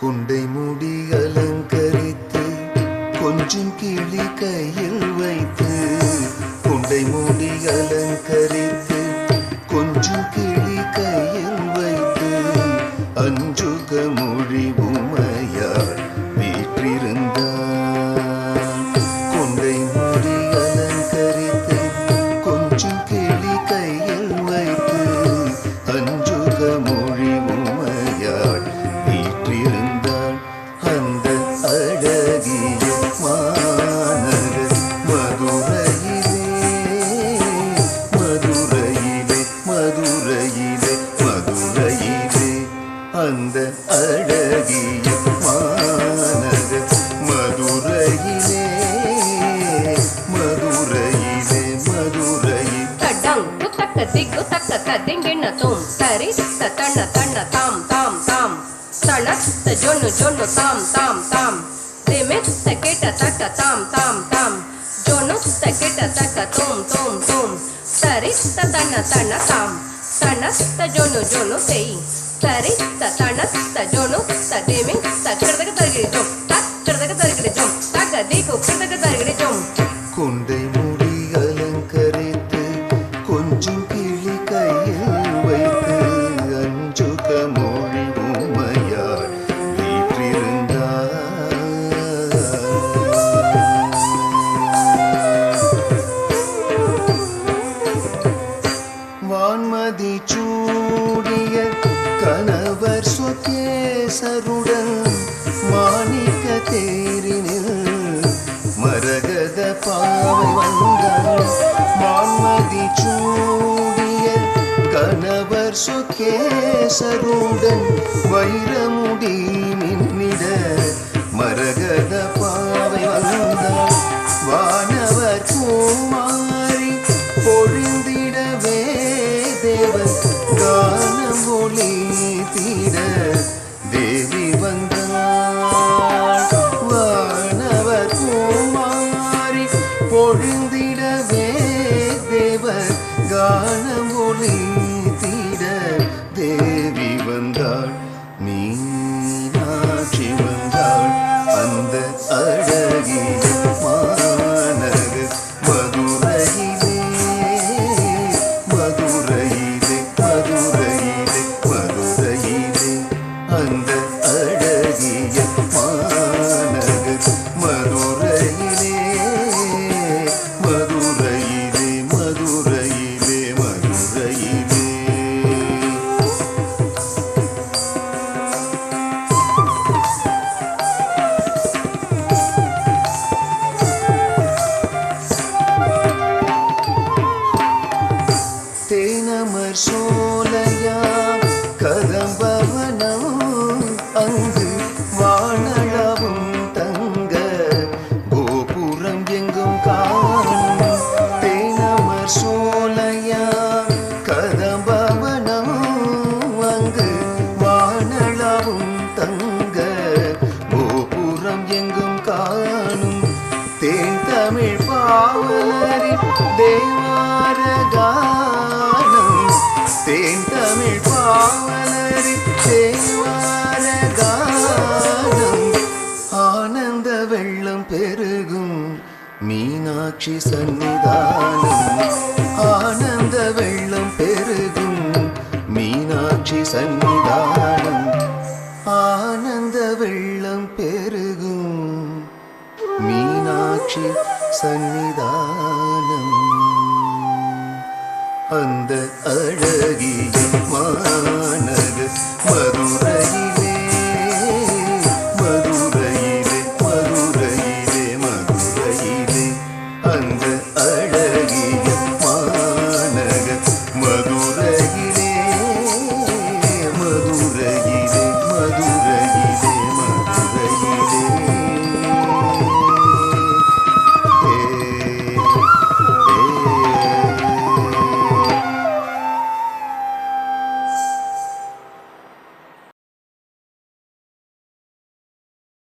குண்டை முடி அலங்கரித்து கொஞ்சம் கிளி கையில் வைத்து, குண்டை முடி அலங்கரித்து கொஞ்சம் கிளி கையில் வைத்து, அஞ்சுக மொழி உமையாள் வீற்றிருந்தாள். குண்டை முடி அலங்கரித்து கொஞ்சம் கிளி கையில் வைத்து, அஞ்சுக மொழி உமையாள் வீற்றிருந்தாள். அந்த அழகிய மாநகர் மதுரையிலே, மதுரையிலே, மதுரையிலே, மதுரையிலே. அந்த அழகிய மாநகர் மதுரையிலே, மதுரையிலே, மதுரையிலே. தடங் குத்தக்க திக்கு தக்க ததிங்கின தும் தரி தன தன தாம் தாம் தாம் தனத்த ஜொன்னு ஜொன்னு தாம் தாம் தாம் திமித்த கிட்ட தக்க தாம் தாம் தாம் ஜொன்னு கிட்ட தக்க தும் தும் தும் தரி தன தன தாம் தனத்த ஜொன்னு ஜொன்னு தெய் தரி தனத்த ஜொன்னு ததிமி தக்கறதக தருகிரி ஜொம் தக்கறதக தருகிரி ஜொம் தக்க திக்கு கிட்டதக தருகிரி ஜொம். குண்டை முடி அலங்கரித்து கொஞ்சம் கிளி கையில் வைத்து, அஞ்சுக மொழி உமையாள் வீற்றிருந்தாள். வான்மதி சூடிய கணவர் சொகேசருடன் மாணிக்க தேரினில் மரகத பாவை வந்தாள். வான்மதி சூடிய கணவர் சொகேசருடன் வைரமுடி மின்னிட மரகத பாவை வந்தாள். வானவர் குமாரி பொழிந்திடவே தேவன் கானம் ஒளி தீட தேவி வந்தாள். வானவர் குமாரி பொழிந்திடவே தேவர் கானம் ஒளி தீட தேவி வந்தாள். மீனாட்சி வந்தாள். அந்த அழகிய மாநகர் மதுரையிலே, மதுரையிலே, மதுரையிலே, மதுரையிலே. அந்த அழகிய மாநகர் மதுரையிலே, மதுரையிலே, மதுரையிலே, மதுரையிலே. தேனமர் சோலையா கதம்பவனம், அங்கு வானளவும் தங்க கோபுரம் எங்கும் காணும். தேனமர் சோலையா கதம்பவனம், அங்கு வானளவும் தங்க கோபுரம் எங்கும் காணும். தேன் தமிழ் பாவலரின் தேவார கானம், தேன் தமிழ் பாவலரின் தேவார கானம். ஆனந்த வெள்ளம் பெருகும் மீனாட்சி சன்னிதானம், ஆனந்த வெள்ளம் பெருகும் மீனாட்சி சன்னிதானம். ஆனந்த வெள்ளம் பெருகும் மீனாட்சி சன்னிதானம். அந்த அழகிய மாநகர் மதுரையில்